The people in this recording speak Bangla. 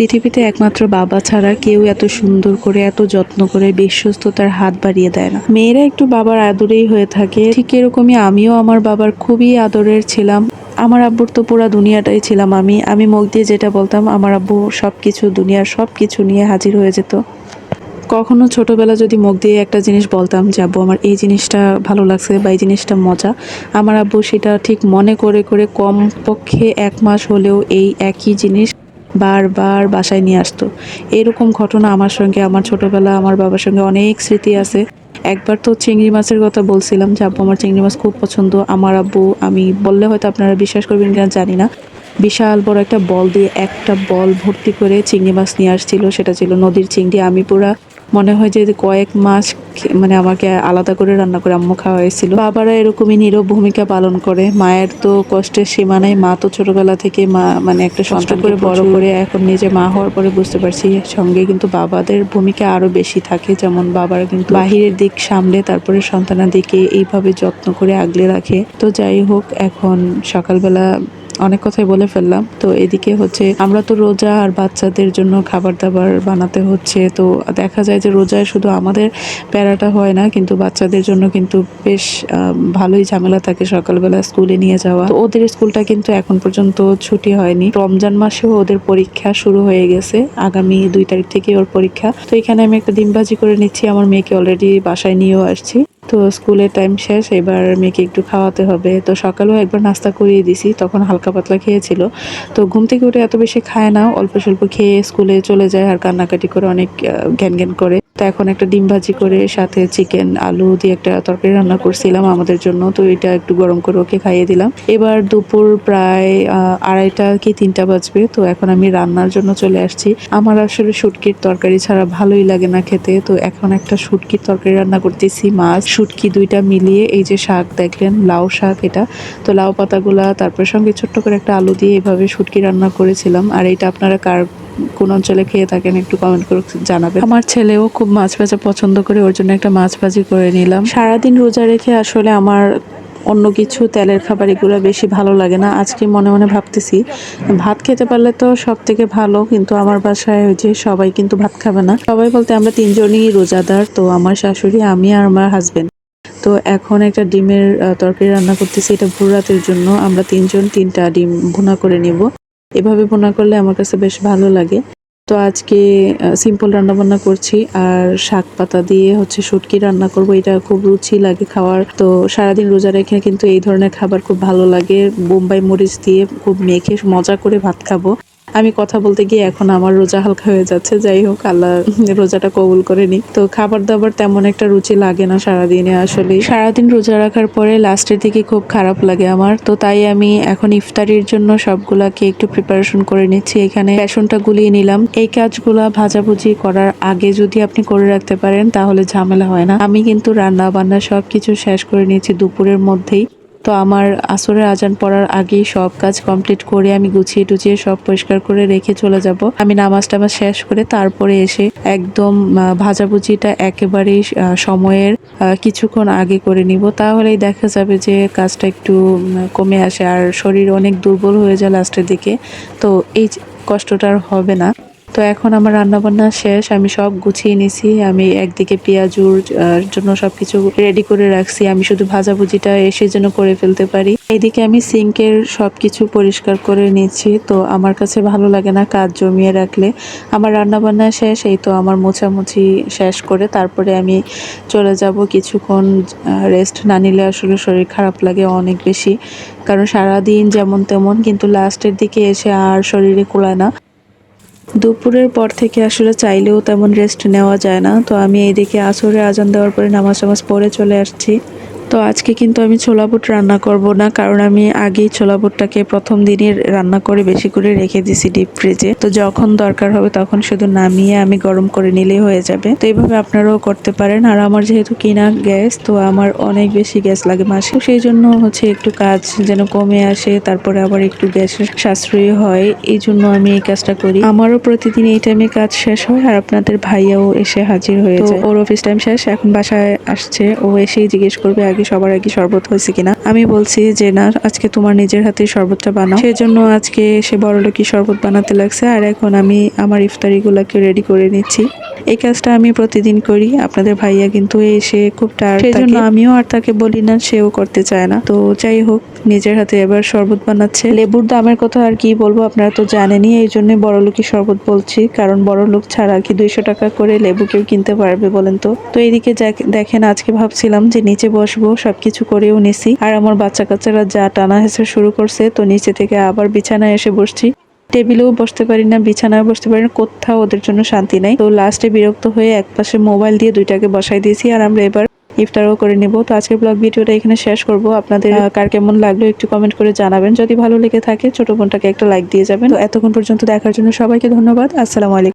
পৃথিবীতে একমাত্র বাবা ছাড়া কেউ এত সুন্দর করে এত যত্ন করে বিশ্বস্ততার হাত বাড়িয়ে দেয় না। মেয়েরা একটু বাবার আদরেই হয়ে থাকে, ঠিক এরকমই আমিও আমার বাবার খুবই আদরের ছিলাম। আমার আব্বুর তো পুরা দুনিয়াটাই ছিলাম আমি মুখ দিয়ে যেটা বলতাম আমার আব্বু সবকিছু দুনিয়ার সবকিছু নিয়ে হাজির হয়ে যেত। কখনো ছোটবেলা যদি মুখ দিয়ে একটা জিনিস বলতাম যে আব্বু আমার এই জিনিসটা ভালো লাগছে বা এই জিনিসটা মজা, আমার আব্বু সেটা ঠিক মনে করে করে কমপক্ষে 1 মাস হলেও এই একই জিনিস বারবার বাসায় নিয়ে আসতো। এরকম ঘটনা আমার সঙ্গে আমার ছোটবেলা আমার বাবার সঙ্গে অনেক স্মৃতি আছে। একবার তো চিংড়ি মাছের কথা বলছিলাম যে আব্বু আমার চিংড়ি মাছ খুব পছন্দ। আমার আব্বু, আমি বললে হয়তো আপনারা বিশ্বাস করবেন কিনা জানি না, বিশাল বড় একটা বল দিয়ে একটা বল ভর্তি করে চিংড়ি মাছ নিয়ে আসছিল। সেটা ছিল নদীর চিংড়ি। আমি পুরা মনে হয় যে কয়েক মাস মানে আমাকে আলাদা করে রান্না করে আম্মু খাওয়াইছিল। বাবারা এরকমই নীরব ভূমিকা পালন করে। মায়ের তো কষ্টের সীমা নাই। মা তো ছোটবেলা থেকে মা মানে একটা সন্তান করে বড় করে এখন নিজে মা হওয়ার পরে বুঝতে পারছি সঙ্গে কিন্তু বাবাদের ভূমিকা আরো বেশি থাকে। যেমন বাবারা কিন্তু বাহিরের দিক সামলে তারপরে সন্তানের দিকে এইভাবে যত্ন করে আগলে রাখে। তো যাই হোক, এখন সকালবেলা অনেক কথাই বলে ফেললাম। তো এদিকে হচ্ছে আমরা তো রোজা আর বাচ্চাদের জন্য খাবার দাবার বানাতে হচ্ছে। তো দেখা যায় যে রোজায় শুধু আমাদের প্যারাটা হয় না, কিন্তু বাচ্চাদের জন্য কিন্তু বেশ ভালোই ঝামেলা থাকে সকালবেলা স্কুলে নিয়ে যাওয়া। তো ওদের স্কুলটা কিন্তু এখন পর্যন্ত ছুটি হয়নি। রমজান মাসেও ওদের পরীক্ষা শুরু হয়ে গেছে। আগামী 2 তারিখ থেকে ওর পরীক্ষা। তো এখানে আমি একটা ডিমবাজি করে নিচ্ছি, আমার মেয়েকে অলরেডি বাসায় নিয়েও আসছি। তো স্কুলের টাইম শেষ, এবার মেয়েকে একটু খাওয়াতে হবে। তো সকালেও একবার নাস্তা করিয়ে দিছি, তখন হালকা পাতলা খেয়েছিল। তো ঘুম থেকে উঠে এত বেশি খায় না, অল্প স্বল্প খেয়ে স্কুলে চলে যায় আর কান্নাকাটি করে অনেক জ্ঞান জ্ঞান করে। তো এখন একটা ডিম ভাজি করে সাথে চিকেন আলু দিয়ে একটা তরকারি রান্না করছিলাম আমাদের জন্য। তো এটা একটু গরম করে ওকে খাইয়ে দিলাম। এবার দুপুর প্রায় 2:30 কি 3টা বাজবে। তো এখন আমি রান্নার জন্য চলে আসছি। আমার আসলে শুটকির তরকারি ছাড়া ভালোই লাগে না খেতে। তো এখন একটা শুটকির তরকারি রান্না করতেছি, মাছ শুটকি দুইটা মিলিয়ে। এই যে শাক দেখলেন, লাউ শাক এটা। তো লাউ পাতাগুলা তারপর সঙ্গে ছোট্ট করে একটা আলু দিয়ে এভাবে শুটকি রান্না করেছিলাম। আর এটা আপনারা কার কোন অঞ্চলে খেয়ে থাকেন একটু কমেন্ট করে জানাবেন। আমার ছেলেও খুব মাছ ভাজা পছন্দ করে, ওর জন্য একটা মাছ ভাজি করে নিলাম। সারাদিন রোজা রেখে আসলে আমার অন্য কিছু তেলের খাবার এগুলো বেশি ভালো লাগে না। আজকে মনে মনে ভাবতেছি ভাত খেতে পারলে তো সব থেকে ভালো, কিন্তু আমার বাসায় ওই যে সবাই কিন্তু ভাত খাবে না। সবাই বলতে আমরা 3জনই রোজাদার। তো আমার শাশুড়ি, আমি আর আমার হাজবেন্ড। তো এখন একটা ডিমের তরকারি রান্না করতেছি, এটা ভোর রাতের জন্য। আমরা 3জন 3টা ডিম ভুনা করে নিব। এভাবে ভুনা করলে আমার কাছে বেশ ভালো লাগে। তো আজকে সিম্পল রান্না বান্না করছি, আর শাক পাতা দিয়ে হচ্ছে শুটকি রান্না করব। এটা খুব রুচি লাগে খাওয়ার। তো সারাদিন রোজা রেখে কিন্তু এই ধরনের খাবার খুব ভালো লাগে। বোম্বাই মরিচ দিয়ে খুব মেখে মজা করে ভাত খাবো। আমি কথা বলতে গিয়ে এখন আমার রোজা হালকা হয়ে যাচ্ছে। যাই হোক, আল্লাহ রোজাটা কবুল করে নি। তো খাবার দাবার তেমন একটা রুচি লাগে না সারাদিনে। আসলে সারাদিন রোজা রাখার পরে লাস্টের দিকে খুব খারাপ লাগে আমার। তো তাই আমি এখন ইফতারির জন্য সবগুলাকে একটু প্রিপারেশন করে নিচ্ছি। এখানে বেসনটা গুলিয়ে নিলাম। এই কাজগুলা ভাজাভুজি করার আগে যদি আপনি করে রাখতে পারেন তাহলে ঝামেলা হয় না। আমি কিন্তু রান্না বান্না সবকিছু শেষ করে নিয়েছি দুপুরের মধ্যেই। তো আমার আসরের আজান পড়ার আগেই সব কাজ কমপ্লিট করে আমি গুছিয়ে টুছিয়ে সব পরিষ্কার করে রেখে চলে যাব। আমি নামাজ টামাজ শেষ করে তারপরে এসে একদম ভাজাভুজিটা একেবারেই সময়ের কিছুক্ষণ আগে করে নিব। তাহলেই দেখা যাবে যে কাজটা একটু কমে আসে, আর শরীর অনেক দুর্বল হয়ে যায় লাস্টের দিকে। তো এই কষ্টটা আর হবে না। তো এখন আমার রান্নাবান্না শেষ, আমি সব গুছিয়ে নিছি। আমি একদিকে পেঁয়াজুর জন্য সবকিছু রেডি করে রাখছি, আমি শুধু ভাজাভুজিটা এসে যেন করে ফেলতে পারি। এদিকে আমি সিঙ্কের সবকিছু পরিষ্কার করে নিচ্ছি। তো আমার কাছে ভালো লাগে না কাজ জমিয়ে রাখলে। আমার রান্নাবান্না শেষ, এই তো আমার মোছামুছি শেষ করে তারপরে আমি চলে যাব। কিছুক্ষণ রেস্ট না নিলে আসলে শরীর খারাপ লাগে অনেক বেশি, কারণ সারাদিন যেমন তেমন, কিন্তু লাস্টের দিকে এসে আর শরীরে কুলায় না। দুপুরের পর থেকে আসলে চাইলেও তেমন রেস্ট নেওয়া যায় না। তো আমি এইদিকে আসরের আজান দেওয়ার পরে নামাজ টামাজ পড়ে চলে আসছি। তো আজকে কিন্তু আমি ছোলা বুট রান্না করব না, কারণ আমি আগেই ছোলা বুটটাকে প্রথম দিনই রান্না করে বেশি করে রেখে দিছি ডিপ ফ্রিজে। তো যখন দরকার হবে তখন শুধু নামিয়ে আমি গরম করে নিলেই হয়ে যাবে। তো এইভাবে আপনারাও করতে পারেন। আর আমার যেহেতু কিনা গ্যাস, তো আমার অনেক বেশি গ্যাস লাগে মাসে, সেই জন্য হচ্ছে একটু কাজ যেন কমে আসে, তারপরে আবার একটু গ্যাসের সাশ্রয়ী হয়, এই জন্য আমি এই কাজটা করি। আমারও প্রতিদিন এই টাইমে কাজ শেষ হয়, আর আপনাদের ভাইয়াও এসে হাজির হয়ে যায়। ওর অফিস টাইম শেষ, এখন বাসায় আসছে। ও এসেই জিজ্ঞেস করবে আগে নাকি সবার আগে শরবত হয়েছে কিনা। আমি বলছি যে না, আজকে তোমার নিজের হাতে শরবতটা বানাও। সেজন্য আজকে সে বড়লোকি শরবত বানাতে লাগছে, আর এখন আমি আমার ইফতারি গুলাকে রেডি করে নিচ্ছি। এই কাজটা আমি প্রতিদিন করি। আপনাদের ভাইয়া কিন্তু এসে খুব টায়ার্ড থাকে, সেজন্য আমিও আর তাকে বলি না, সেও করতে চায় না। তো যাই হোক, নিজের হাতে এবার শরবত বানাচ্ছে। লেবুর দামের কথা আর কি বলবো, আপনারা তো জানেনই, এই জন্য বড়লোকি শরবত বলছি, কারণ বড়লোক ছাড়া কি 200 টাকা করে লেবু কেউ কিনতে পারবে বলেন তো। তো এইদিকে দেখেন, আজকে ভাবছিলাম যে নিচে বসবো, সবকিছু করেও নিছি, আর আমার বাচ্চা কাচ্চারা যা টানা হেসে শুরু করছে, তো নিচে থেকে আবার বিছানায় এসে বসছি। টেবিলেও বসতে পারি না, বিছানায় বসতে পারি না, কোথাও ওদের জন্য শান্তি নাই। তো লাস্টে বিরক্ত হয়ে একপাশে মোবাইল দিয়ে দুইটাকে বসাই দিয়েছি, আর আমরা এবার ইফতারও করে নিব। তো আজকের ব্লগ ভিডিওটা এখানে শেষ করব। আপনাদের কার কেমন লাগলো একটু কমেন্ট করে জানাবেন। যদি ভালো লেগে থাকে ছোট বোনটাকে একটা লাইক দিয়ে যাবেন। তো এতক্ষণ পর্যন্ত দেখার জন্য সবাইকে ধন্যবাদ। আসসালামু আলাইকুম।